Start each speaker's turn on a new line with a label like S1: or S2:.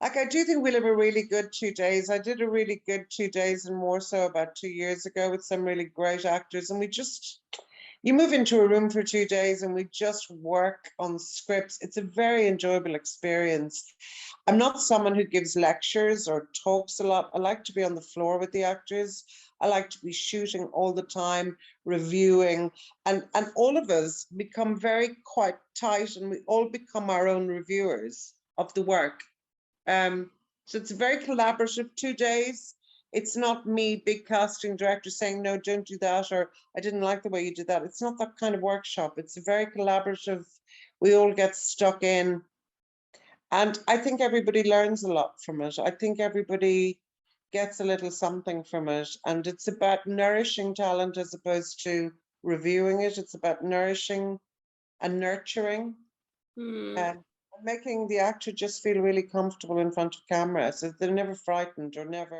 S1: Like, I do think we'll have a really good 2 days. I did a really good 2 days and more so about 2 years ago with some really great actors. And you move into a room for 2 days and we just work on scripts. It's a very enjoyable experience. I'm not someone who gives lectures or talks a lot. I like to be on the floor with the actors. I like to be shooting all the time, reviewing, and all of us become very quite tight and we all become our own reviewers of the work. So it's a very collaborative 2 days. It's not me, big casting director, saying, no, don't do that, or I didn't like the way you did that. It's not that kind of workshop. It's a very collaborative, we all get stuck in. And I think everybody learns a lot from it. I think everybody gets a little something from it. And it's about nourishing talent as opposed to reviewing it. It's about nourishing and nurturing. And making the actor just feel really comfortable in front of camera, so they're never frightened or never